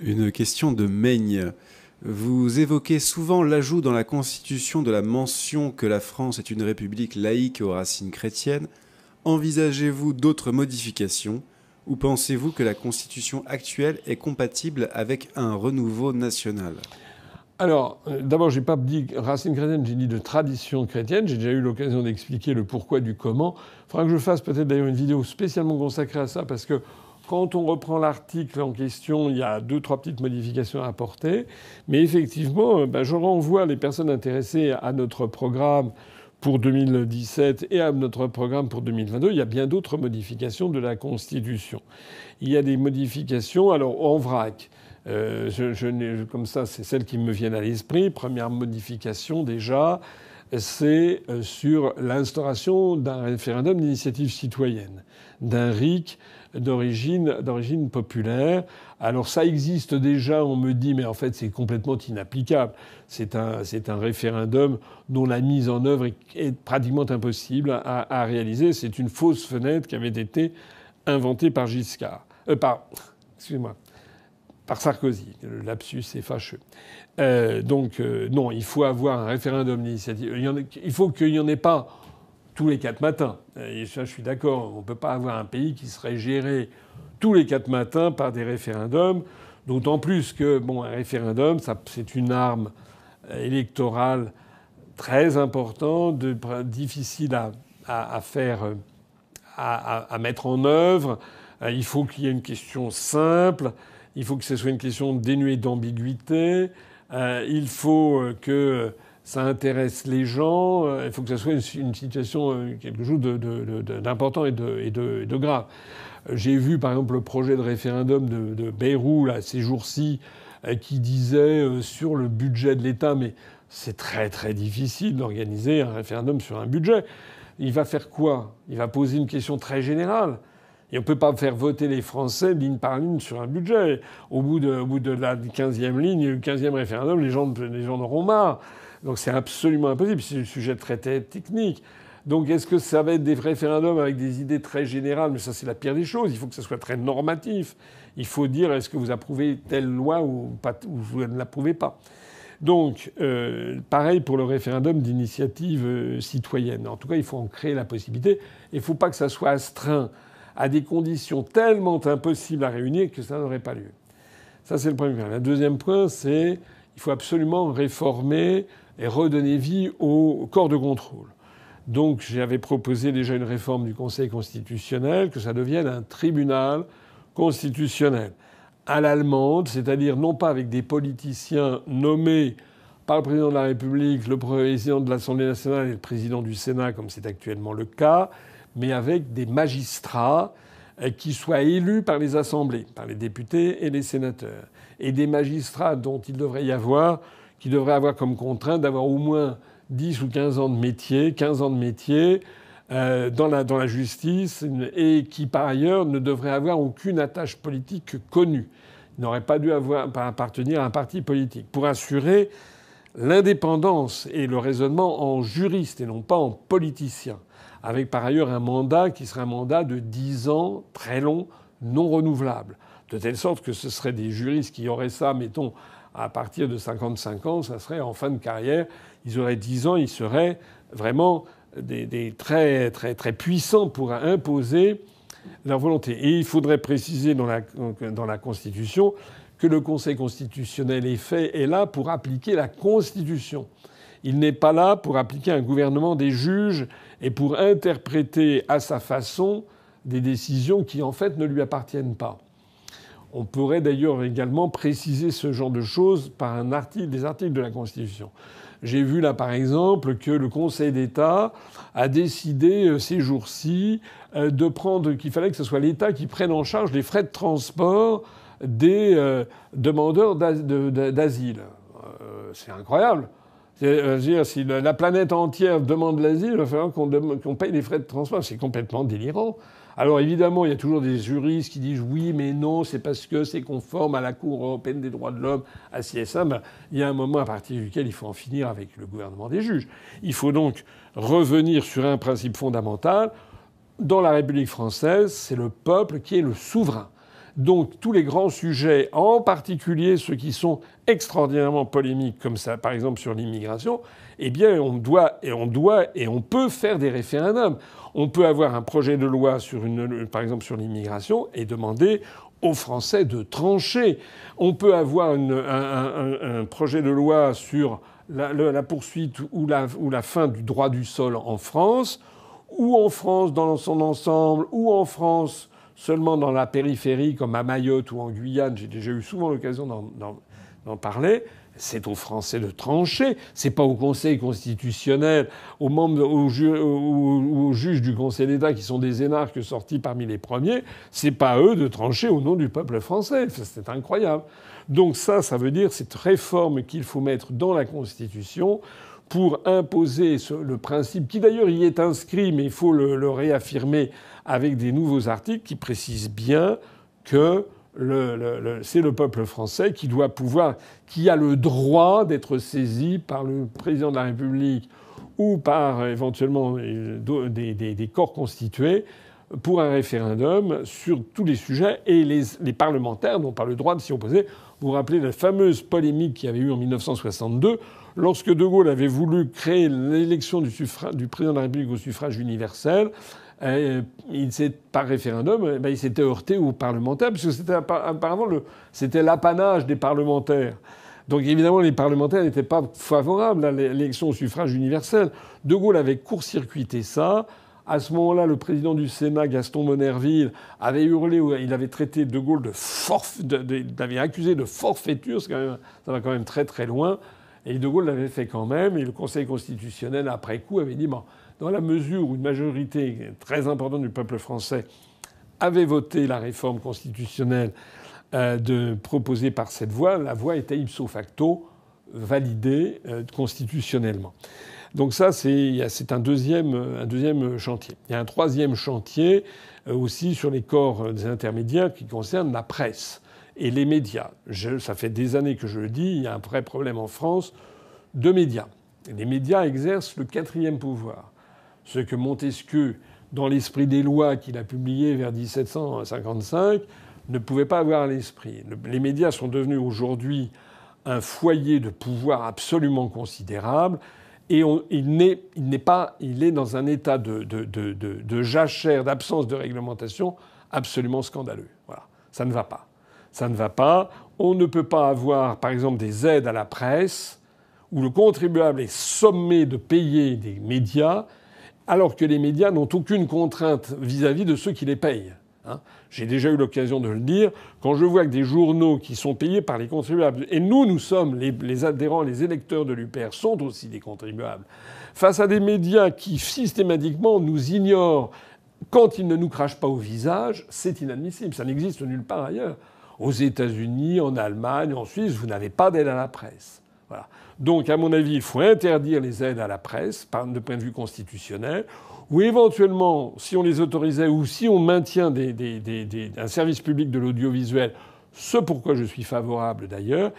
Une question de Maigne. Vous évoquez souvent l'ajout dans la Constitution de la mention que la France est une république laïque aux racines chrétiennes. Envisagez-vous d'autres modifications ou pensez-vous que la Constitution actuelle est compatible avec un renouveau national? Alors, d'abord, j'ai pas dit racines chrétiennes, j'ai dit de tradition chrétienne. J'ai déjà eu l'occasion d'expliquer le pourquoi du comment. Il faudra que je fasse peut-être d'ailleurs une vidéo spécialement consacrée à ça, parce que quand on reprend l'article en question, il y a 2-3 petites modifications à apporter. Mais effectivement, je renvoie les personnes intéressées à notre programme pour 2017 et à notre programme pour 2022. Il y a bien d'autres modifications de la Constitution. Il y a des modifications, alors en vrac. Comme ça, c'est celles qui me viennent à l'esprit. Première modification déjà, c'est sur l'instauration d'un référendum d'initiative citoyenne, d'un RIC d'origine populaire. Alors ça existe déjà, on me dit, mais en fait c'est complètement inapplicable. C'est un référendum dont la mise en œuvre est pratiquement impossible à réaliser. C'est une fausse fenêtre qui avait été inventée par Giscard. Excusez-moi. Par Sarkozy. Le lapsus est fâcheux. Non, il faut avoir un référendum d'initiative. Il faut qu'il n'y en ait pas tous les 4 matins. Et ça, je suis d'accord. On ne peut pas avoir un pays qui serait géré tous les 4 matins par des référendums. D'autant plus que, un référendum, c'est une arme électorale très importante, difficile à faire, à mettre en œuvre. Il faut qu'il y ait une question simple. Il faut que ce soit une question dénuée d'ambiguïté. Il faut que ça intéresse les gens. Il faut que ce soit une situation, quelque chose d'important et de grave. J'ai vu, par exemple, le projet de référendum de Bayrou, là, ces jours-ci, qui disait sur le budget de l'État, mais c'est très très difficile d'organiser un référendum sur un budget. Il va faire quoi? Il va poser une question très générale. Et on ne peut pas faire voter les Français ligne par ligne sur un budget. Au bout de la 15e ligne, le 15e référendum, les gens en auront marre. Donc c'est absolument impossible. C'est un sujet très technique. Donc est-ce que ça va être des référendums avec des idées très générales? Mais ça, c'est la pire des choses. Il faut que ça soit très normatif. Il faut dire est-ce que vous approuvez telle loi ou vous ne l'approuvez pas. Donc, pareil pour le référendum d'initiative citoyenne. En tout cas, il faut en créer la possibilité. Il ne faut pas que ça soit astreint à des conditions tellement impossibles à réunir que ça n'aurait pas lieu. Ça, c'est le premier point. Le deuxième point, c'est qu'il faut absolument réformer et redonner vie au corps de contrôle. Donc, j'avais proposé déjà une réforme du Conseil constitutionnel, que ça devienne un tribunal constitutionnel à l'allemande, c'est-à-dire non pas avec des politiciens nommés par le président de la République, le président de l'Assemblée nationale et le président du Sénat, comme c'est actuellement le cas, mais avec des magistrats qui soient élus par les assemblées, par les députés et les sénateurs. Et des magistrats dont il devrait y avoir, qui devraient avoir comme contrainte d'avoir au moins 10 ou 15 ans de métier, dans la justice, et qui par ailleurs ne devraient avoir aucune attache politique connue. Ils n'auraient pas dû appartenir à un parti politique. Pour assurer l'indépendance et le raisonnement en juriste et non pas en politicien. Avec par ailleurs un mandat qui serait un mandat de 10 ans, très long, non renouvelable. De telle sorte que ce seraient des juristes qui auraient ça, mettons, à partir de 55 ans, ça serait en fin de carrière. Ils auraient 10 ans, ils seraient vraiment des très, très, très puissants pour imposer leur volonté. Et il faudrait préciser dans la Constitution que le Conseil constitutionnel est là pour appliquer la Constitution. Il n'est pas là pour appliquer un gouvernement des juges et pour interpréter à sa façon des décisions qui, en fait, ne lui appartiennent pas. On pourrait d'ailleurs également préciser ce genre de choses par des articles de la Constitution. J'ai vu là, par exemple, que le Conseil d'État a décidé ces jours-ci qu'il fallait que ce soit l'État qui prenne en charge les frais de transport des demandeurs d'asile. C'est incroyable. Si la planète entière demande l'asile, il va falloir qu'on paye les frais de transport. C'est complètement délirant. Alors évidemment, il y a toujours des juristes qui disent oui, mais non, c'est parce que c'est conforme à la Cour européenne des droits de l'homme, à ci et ça. Il y a un moment à partir duquel il faut en finir avec le gouvernement des juges. Il faut donc revenir sur un principe fondamental. Dans la République française, c'est le peuple qui est le souverain. Donc tous les grands sujets, en particulier ceux qui sont extraordinairement polémiques, comme ça, par exemple sur l'immigration, eh bien on doit et on peut faire des référendums. On peut avoir un projet de loi par exemple sur l'immigration et demander aux Français de trancher. On peut avoir un projet de loi sur la poursuite ou la fin du droit du sol en France, ou en France dans son ensemble, ou en France seulement dans la périphérie, comme à Mayotte ou en Guyane. J'ai déjà eu souvent l'occasion d'en parler. C'est aux Français de trancher. C'est pas au Conseil constitutionnel, aux juges du Conseil d'État qui sont des énarques sortis parmi les premiers. C'est pas à eux de trancher au nom du peuple français. C'est incroyable. Donc ça veut dire cette réforme qu'il faut mettre dans la Constitution pour imposer le principe, qui d'ailleurs y est inscrit, mais il faut le réaffirmer avec des nouveaux articles qui précisent bien que c'est le peuple français qui doit pouvoir, qui a le droit d'être saisi par le président de la République ou par éventuellement des corps constitués pour un référendum sur tous les sujets, et les parlementaires n'ont pas le droit de s'y opposer. Vous vous rappelez la fameuse polémique qu'il y avait eu en 1962, lorsque De Gaulle avait voulu créer l'élection du président de la République au suffrage universel. Par référendum, il s'était heurté aux parlementaires, puisque c'était l'apanage des parlementaires. Donc évidemment, les parlementaires n'étaient pas favorables à l'élection au suffrage universel. De Gaulle avait court-circuité ça. À ce moment-là, le président du Sénat, Gaston Monnerville, avait hurlé, il avait traité De Gaulle l'avait accusé de forfaiture, ça va quand même très très loin. Et De Gaulle l'avait fait quand même, et le Conseil constitutionnel, après coup, avait dit bon, dans la mesure où une majorité très importante du peuple français avait voté la réforme constitutionnelle proposée par cette voie, la voie était ipso facto validée constitutionnellement. Donc ça, c'est un deuxième chantier. Il y a un troisième chantier aussi sur les corps des intermédiaires qui concerne la presse et les médias. Ça fait des années que je le dis, il y a un vrai problème en France de médias. Les médias exercent le quatrième pouvoir. Ce que Montesquieu, dans l'esprit des lois qu'il a publié vers 1755, ne pouvait pas avoir à l'esprit. Les médias sont devenus aujourd'hui un foyer de pouvoir absolument considérable, et il est dans un état de jachère, d'absence de réglementation absolument scandaleux. Voilà. Ça ne va pas. Ça ne va pas. On ne peut pas avoir, par exemple, des aides à la presse où le contribuable est sommé de payer des médias, alors que les médias n'ont aucune contrainte vis-à-vis de ceux qui les payent. J'ai déjà eu l'occasion de le dire. Quand je vois que des journaux qui sont payés par les contribuables, et nous sommes les adhérents, les électeurs de l'UPR sont aussi des contribuables, face à des médias qui systématiquement nous ignorent quand ils ne nous crachent pas au visage, c'est inadmissible. Ça n'existe nulle part ailleurs. Aux États-Unis, en Allemagne, en Suisse, vous n'avez pas d'aide à la presse. Voilà. Donc, à mon avis, il faut interdire les aides à la presse, de point de vue constitutionnel, ou éventuellement, si on les autorisait ou si on maintient un service public de l'audiovisuel, ce pourquoi je suis favorable d'ailleurs,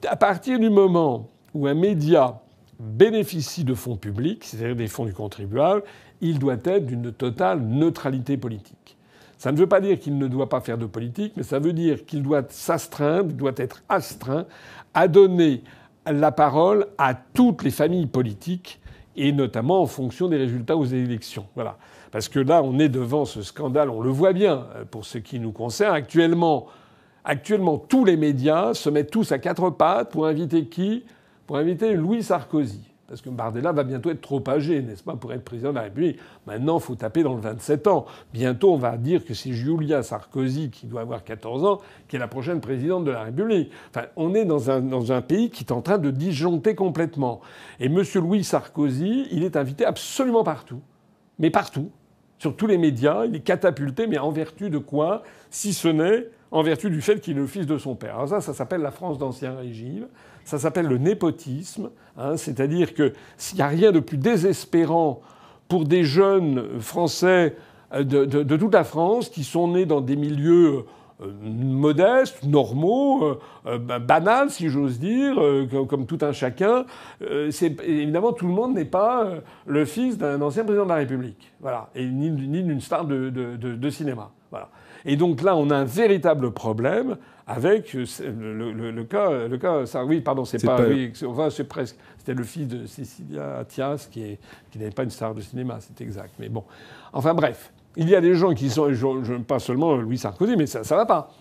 à partir du moment où un média bénéficie de fonds publics, c'est-à-dire des fonds du contribuable, il doit être d'une totale neutralité politique. Ça ne veut pas dire qu'il ne doit pas faire de politique, mais ça veut dire qu'il doit s'astreindre, il doit être astreint à donner la parole à toutes les familles politiques, et notamment en fonction des résultats aux élections. Voilà. Parce que là, on est devant ce scandale, on le voit bien, pour ce qui nous concerne. Actuellement, tous les médias se mettent tous à quatre pattes pour inviter qui ? Pour inviter Louis Sarkozy. Parce que Bardella va bientôt être trop âgé, n'est-ce pas, pour être président de la République. Maintenant, il faut taper dans le 27 ans. Bientôt, on va dire que c'est Julia Sarkozy, qui doit avoir 14 ans, qui est la prochaine présidente de la République. Enfin, on est dans un pays qui est en train de disjoncter complètement. Et M. Louis Sarkozy, il est invité absolument partout. Mais partout. Sur tous les médias, il est catapulté, mais en vertu de quoi ? Si ce n'est en vertu du fait qu'il est le fils de son père. Alors ça s'appelle la France d'Ancien Régime. Ça s'appelle le népotisme. C'est-à-dire que s'il n'y a rien de plus désespérant pour des jeunes Français de toute la France qui sont nés dans des milieux modestes, normaux, banals, si j'ose dire, comme tout un chacun. Évidemment, tout le monde n'est pas le fils d'un ancien président de la République, voilà, et ni d'une star de cinéma. Voilà. Et donc là, on a un véritable problème avec le cas oui, pardon, c'est pas... Oui, enfin, c'est presque... C'était le fils de Cécilia Attias, qui n'est pas une star de cinéma, c'est exact. Mais bon. Enfin bref, il y a des gens qui sont... pas seulement Louis Sarkozy, mais ça va pas.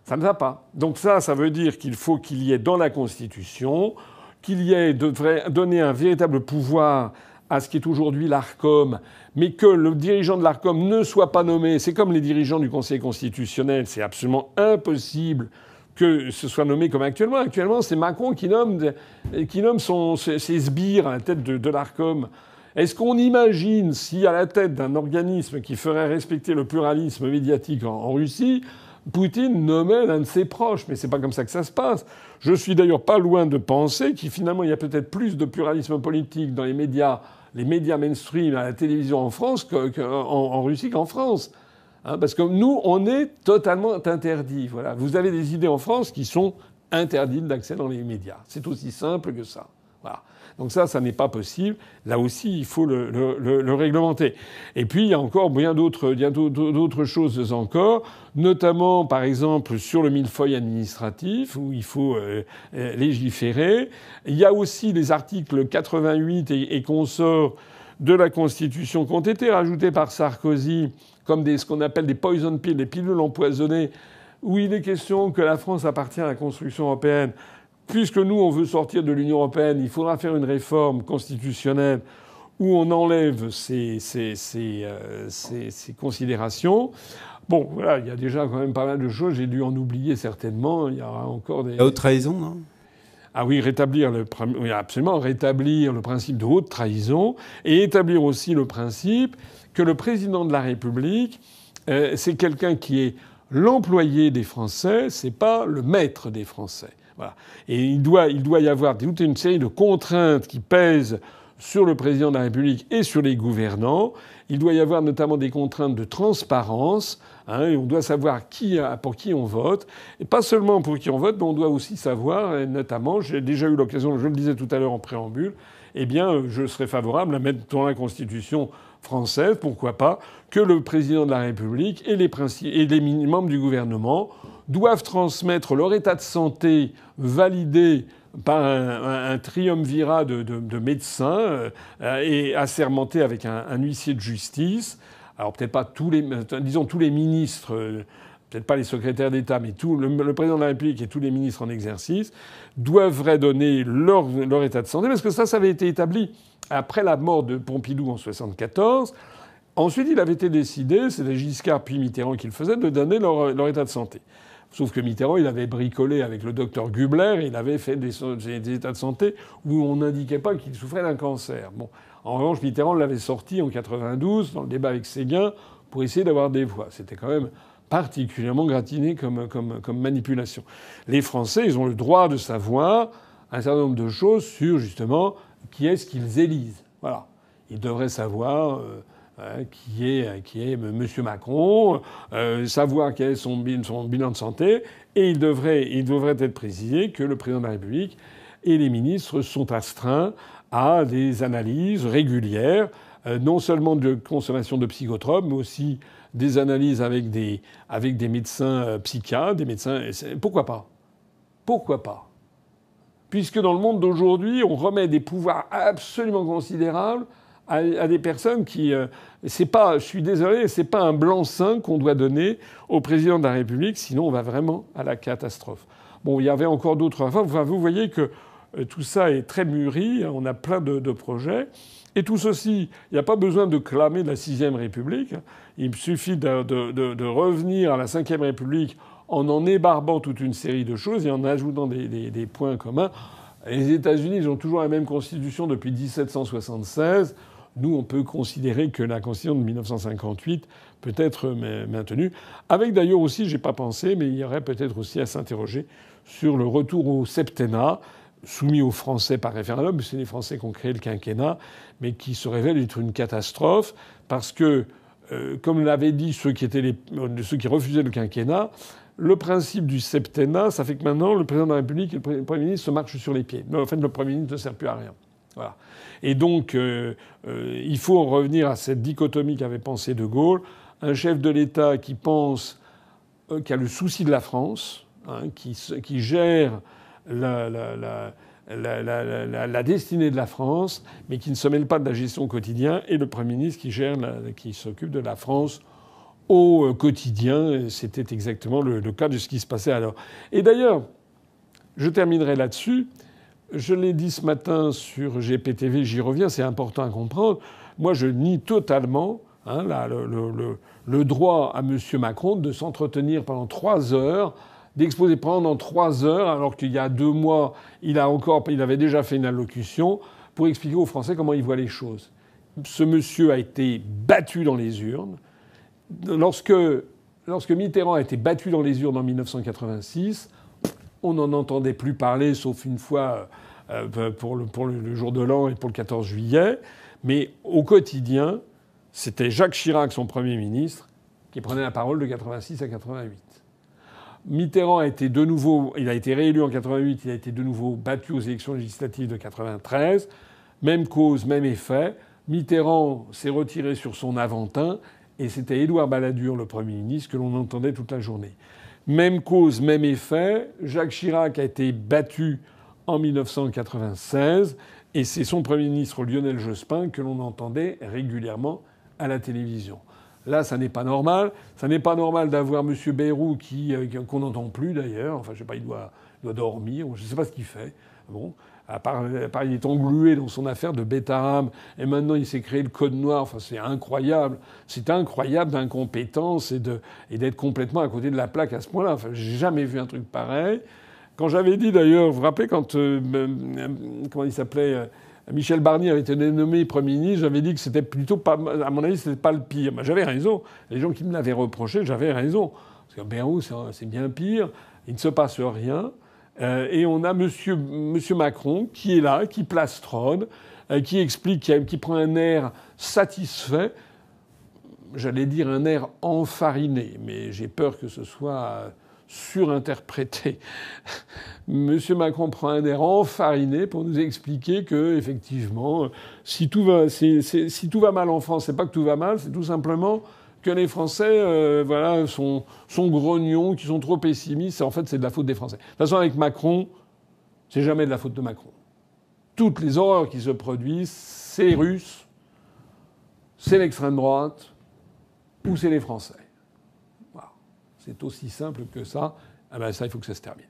Ça ne va pas. Donc ça veut dire qu'il faut qu'il y ait dans la Constitution, qu'il y ait donner un véritable pouvoir à ce qui est aujourd'hui l'ARCOM, mais que le dirigeant de l'ARCOM ne soit pas nommé. C'est comme les dirigeants du Conseil constitutionnel. C'est absolument impossible que ce soit nommé comme actuellement. Actuellement, c'est Macron qui nomme ses sbires à la tête de l'ARCOM. Est-ce qu'on imagine si, à la tête d'un organisme qui ferait respecter le pluralisme médiatique en Russie, Poutine nommait l'un de ses proches? Mais c'est pas comme ça que ça se passe. Je suis d'ailleurs pas loin de penser qu'il finalement il y a peut-être plus de pluralisme politique dans les médias mainstream, à la télévision en France en Russie qu'en France. Hein, parce que nous, on est totalement interdits. Voilà. Vous avez des idées en France qui sont interdites d'accès dans les médias. C'est aussi simple que ça. Voilà. Donc ça n'est pas possible. Là aussi, il faut le réglementer. Et puis, il y a encore bien d'autres choses encore, notamment, par exemple, sur le millefeuille administratif, où il faut légiférer. Il y a aussi les articles 88 et consorts de la Constitution qui ont été rajoutés par Sarkozy comme ce qu'on appelle des poison pills, des pilules empoisonnées, où il est question que la France appartient à la construction européenne. Puisque nous, on veut sortir de l'Union européenne, il faudra faire une réforme constitutionnelle où on enlève ces considérations. Bon, voilà, il y a déjà quand même pas mal de choses. J'ai dû en oublier certainement. Il y aura encore des... La haute trahison, non ? Ah oui, oui, absolument, rétablir le principe de haute trahison et établir aussi le principe que le président de la République, c'est quelqu'un qui est l'employé des Français, c'est pas le maître des Français. Voilà. Et il doit y avoir toute une série de contraintes qui pèsent sur le président de la République et sur les gouvernants. Il doit y avoir notamment des contraintes de transparence. Et on doit savoir pour qui on vote. Et pas seulement pour qui on vote, mais on doit aussi savoir, et notamment, j'ai déjà eu l'occasion, je le disais tout à l'heure en préambule, eh bien, je serais favorable à mettre dans la Constitution française, pourquoi pas, que le président de la République et les membres du gouvernement doivent transmettre leur état de santé validé par un triumvirat de médecins et assermenté avec un huissier de justice. Alors peut-être pas tous les ministres, peut-être pas les secrétaires d'État, mais le président de la République et tous les ministres en exercice devraient donner leur état de santé, parce que ça avait été établi après la mort de Pompidou en 1974. Ensuite, il avait été décidé, c'était Giscard puis Mitterrand qui le faisaient, de donner leur état de santé. Sauf que Mitterrand, il avait bricolé avec le docteur Gubler, et il avait fait des états de santé où on n'indiquait pas qu'il souffrait d'un cancer. Bon. En revanche, Mitterrand l'avait sorti en 92, dans le débat avec Séguin, pour essayer d'avoir des voix. C'était quand même particulièrement gratiné comme manipulation. Les Français, ils ont le droit de savoir un certain nombre de choses sur, justement, qui est-ce qu'ils élisent. Voilà. Ils devraient savoir... qui est M. Macron, savoir quel est son bilan de santé, et il devrait être précisé que le président de la République et les ministres sont astreints à des analyses régulières, non seulement de consommation de psychotropes, mais aussi des analyses avec des médecins psychiatres, des médecins... Pourquoi pas ? Pourquoi pas ? Puisque dans le monde d'aujourd'hui, on remet des pouvoirs absolument considérables à des personnes qui... je suis désolé, c'est pas un blanc-seing qu'on doit donner au président de la République, sinon on va vraiment à la catastrophe. Bon, il y avait encore d'autres... Enfin, vous voyez que tout ça est très mûri, on a plein de projets. Et tout ceci, il n'y a pas besoin de clamer de la 6e République. Il suffit de revenir à la 5e République en ébarbant toute une série de choses et en ajoutant des points communs. Les États-Unis, ils ont toujours la même constitution depuis 1776. Nous, on peut considérer que la Constitution de 1958 peut être maintenue. Avec d'ailleurs aussi, j'ai pas pensé, mais il y aurait peut-être aussi à s'interroger sur le retour au septennat, soumis aux Français par référendum. C'est les Français qui ont créé le quinquennat, mais qui se révèle être une catastrophe parce que, comme l'avaient dit ceux qui refusaient le quinquennat, le principe du septennat, ça fait que maintenant, le président de la République et le Premier ministre se marchent sur les pieds. Mais en fait, le Premier ministre ne sert plus à rien. Voilà. Et donc, il faut en revenir à cette dichotomie qu'avait pensé De Gaulle. Un chef de l'État qui pense qui a le souci de la France, hein, qui gère la destinée de la France, mais qui ne se mêle pas de la gestion au quotidien, et le Premier ministre qui s'occupe de la France au quotidien. C'était exactement le cas de ce qui se passait alors. Et d'ailleurs, je terminerai là-dessus. Je l'ai dit ce matin sur GPTV, j'y reviens, c'est important à comprendre. Moi, je nie totalement le droit à M. Macron de s'entretenir pendant 3 heures, d'exposer pendant 3 heures, alors qu'il y a 2 mois, il avait déjà fait une allocution pour expliquer aux Français comment il voit les choses. Ce monsieur a été battu dans les urnes. Lorsque Mitterrand a été battu dans les urnes en 1986, on n'en entendait plus parler, sauf une fois pour le jour de l'an et pour le 14 juillet. Mais au quotidien, c'était Jacques Chirac, son Premier ministre, qui prenait la parole de 86 à 88. Mitterrand a été réélu en 88, il a été de nouveau battu aux élections législatives de 93. Même cause, même effet. Mitterrand s'est retiré sur son Aventin et c'était Édouard Balladur, le Premier ministre, que l'on entendait toute la journée. Même cause, même effet. Jacques Chirac a été battu en 1996 et c'est son Premier ministre Lionel Jospin que l'on entendait régulièrement à la télévision. Là, ça n'est pas normal. Ça n'est pas normal d'avoir M. Bayrou qu'on n'entend plus d'ailleurs. Enfin, je sais pas, il doit dormir. Je ne sais pas ce qu'il fait. Bon. À part, il est englué dans son affaire de Betaram, et maintenant il s'est créé le Code Noir. Enfin, c'est incroyable. C'est incroyable d'incompétence et d'être complètement à côté de la plaque à ce point-là. Enfin, j'ai jamais vu un truc pareil. Quand j'avais dit d'ailleurs, vous vous rappelez quand comment il s'appelait Michel Barnier avait été nommé Premier ministre, j'avais dit que c'était plutôt pas, à mon avis, c'était pas le pire. Ben, j'avais raison. Les gens qui me l'avaient reproché, j'avais raison. Parce que Bayrou, c'est bien pire. Il ne se passe rien. Et on a monsieur Macron qui est là, qui plastronne, qui explique, qui prend un air satisfait. J'allais dire un air enfariné, mais j'ai peur que ce soit surinterprété. Monsieur Macron prend un air enfariné pour nous expliquer que, effectivement, si tout va mal en France, c'est pas que tout va mal, c'est tout simplement que les Français sont grognons, qui sont trop pessimistes. En fait, c'est de la faute des Français. De toute façon, avec Macron, c'est jamais de la faute de Macron. Toutes les horreurs qui se produisent, c'est les Russes, c'est l'extrême droite ou c'est les Français. Voilà. C'est aussi simple que ça. Ah ben ça, il faut que ça se termine.